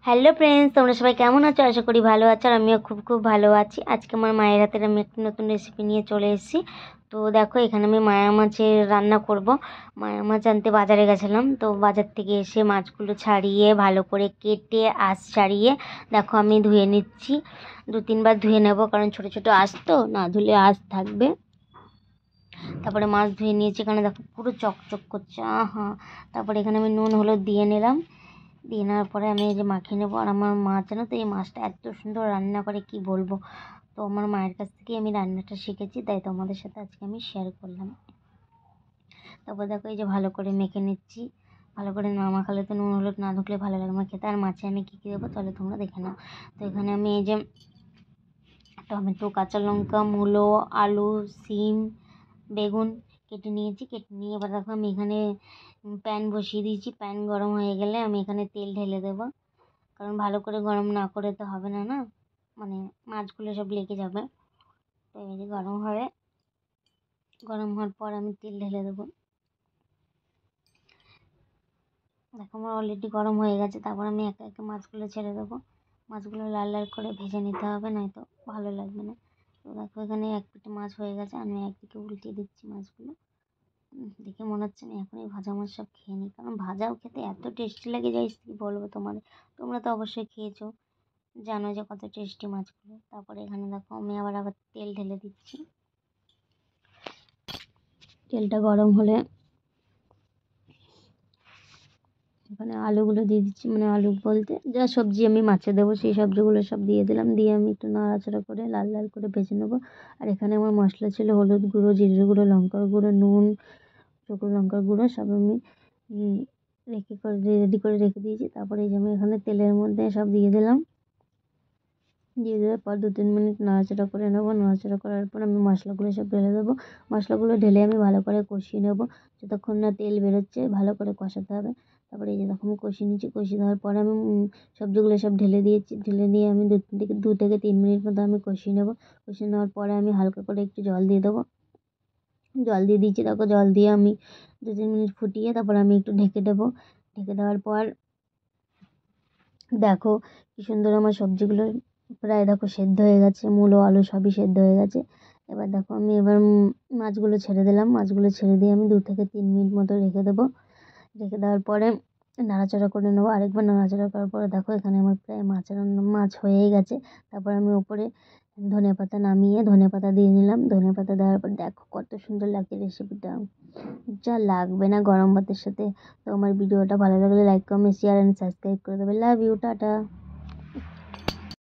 Hello friends, তোমরা সবাই কেমন আছো? আশা করি ভালো আছো। আর আমিও খুব খুব ভালো আছি। আজকে আমার মায়ের হাতের আমি একটা নতুন রেসিপি নিয়ে চলে এসেছি। তো দেখো, এখানে আমি মায়া মাছের রান্না করব। মায়া মাছ আনতে বাজারে গেছিলাম, তো বাজার থেকে এসে মাছগুলো ছাড়িয়ে ভালো করে কেটে আঁশ ছাড়িয়ে দেখো আমি ধুয়ে নিচ্ছি। 2-3 বার ধুয়ে নেব, কারণ ছোট ছোট আঁশ তো, না ধুলে আঁশ থাকবে। তারপরে মাছ ধুয়ে নিয়েছি, এখানে দেখো পুরো চকচক করছে, আহা। তারপরে এখানে আমি নুন হলুদ দিয়ে নিলাম। দিয়ে নেওয়ার পরে আমি এই যে মাখিয়ে নেবো। আর আমার মা জানো তো এই মাছটা এত সুন্দর রান্না করে, কি বলবো। তো আমার মায়ের কাছ থেকে আমি রান্নাটা শিখেছি, তাই তোমাদের সাথে আজকে আমি শেয়ার করলাম। তারপর দেখো এই যে ভালো করে মেখে নিচ্ছি। ভালো করে না মাখালে তো নুন হলুদ না ঢুকলে ভালো লাগে না খেতে। আর মাছে আমি কী কী দেবো তাহলে তোমরা দেখে নাও। তো এখানে আমি এই যে টমেটো, কাঁচা লঙ্কা, মূলো, আলু, সিম, বেগুন কেটে নিয়েছি। কেটে নিয়ে এবার দেখো আমি এখানে প্যান বসিয়ে দিয়েছি। প্যান গরম হয়ে গেলে আমি এখানে তেল ঢেলে দেবো, কারণ ভালো করে গরম না করে তো হবে না, না মানে মাছগুলো সব লেগে যাবে। তো এই যে গরম হবে, গরম হওয়ার পর আমি তেল ঢেলে দেবো। দেখো আমার অলরেডি গরম হয়ে গেছে। তারপর আমি একে একে মাছগুলো ছেড়ে দেবো। মাছগুলো লাল লাল করে ভেজে নিতে হবে, নয়তো ভালো লাগবে না। তো দেখো এখানে এক পিঠে মাছ হয়ে গেছে, আমি একদিকে উল্টিয়ে দিচ্ছি মাছগুলো। দেখে মনে হচ্ছে আমি এখনই ভাজা মাছ সব খেয়ে নিই, কারণ ভাজাও খেতে এত টেস্টি লাগে, যাই কি বলবো তোমাদের। তোমরা তো অবশ্যই খেয়েছো, জানো যে কত টেস্টি মাছগুলো। তারপরে এখানে দেখো আমি আবার তেল ঢেলে দিচ্ছি। তেলটা গরম হলে এখানে আলুগুলো দিয়ে দিচ্ছি, মানে আলু বলতে যা সবজি আমি মাছে দেবো সেই সবজিগুলো সব দিয়ে দিলাম। দিয়ে আমি একটু নাড়াচাড়া করে লাল লাল করে ভেজে নেবো। আর এখানে আমার মশলা ছিল হলুদ গুঁড়ো, জিরে গুঁড়ো, লঙ্কার গুঁড়ো, নুন, শুকনো লঙ্কার গুঁড়ো সব আমি রেখে করে রেডি করে রেখে দিয়েছি। তারপরে এই যে আমি এখানে তেলের মধ্যে সব দিয়ে দিলাম। দিয়ে দেওয়ার পর 2-3 মিনিট নাড়াচাড়া করে নেবো। নাড়াচাড়া করার পর আমি মশলাগুলো সব ঢেলে দেবো। মশলাগুলো ঢেলে আমি ভালো করে কষিয়ে নেবো, যতক্ষণ না তেল বেরোচ্ছে ভালো করে কষাতে হবে। তারপরে এই যে দেখো আমি কষিয়ে নিচ্ছি। কষিয়ে দেওয়ার পরে আমি সবজিগুলো সব ঢেলে দিয়েছি। ঢেলে দিয়ে আমি 2 থেকে 3 মিনিট মতো আমি কষিয়ে নেবো। কষিয়ে নেওয়ার পরে আমি হালকা করে একটু জল দিয়ে দেবো। জল দিয়ে দিয়েছি, দেখো জল দিয়ে আমি 2-3 মিনিট ফুটিয়ে তারপর আমি একটু ঢেকে দেবো। ঢেকে দেওয়ার পর দেখো কি সুন্দর আমার সবজিগুলো প্রায় দেখো সেদ্ধ হয়ে গেছে, মূলো আলু সবই সেদ্ধ হয়ে গেছে। এবার দেখো আমি মাছগুলো ছেড়ে দিলাম। মাছগুলো ছেড়ে দিয়ে আমি 2 থেকে 3 মিনিট মতো রেখে দেবো। রেখে দেওয়ার পরে নাড়াচাড়া করে নেবো। আরেকবার নাড়াচাড়া করার পরে দেখো এখানে আমার প্রায় মাছ হয়েই গেছে। তারপর আমি ওপরে ধনেপাতা নামিয়ে ধনেপাতা দিয়ে নিলাম। ধনেপাতা দেওয়ার পর দেখো কত সুন্দর লাগে রেসিপিটা, যা লাগবে না গরম ভাতের সাথে। তো আমার ভিডিওটা ভালো লাগলে like comment share and subscribe করে দেবে। Love you, tata.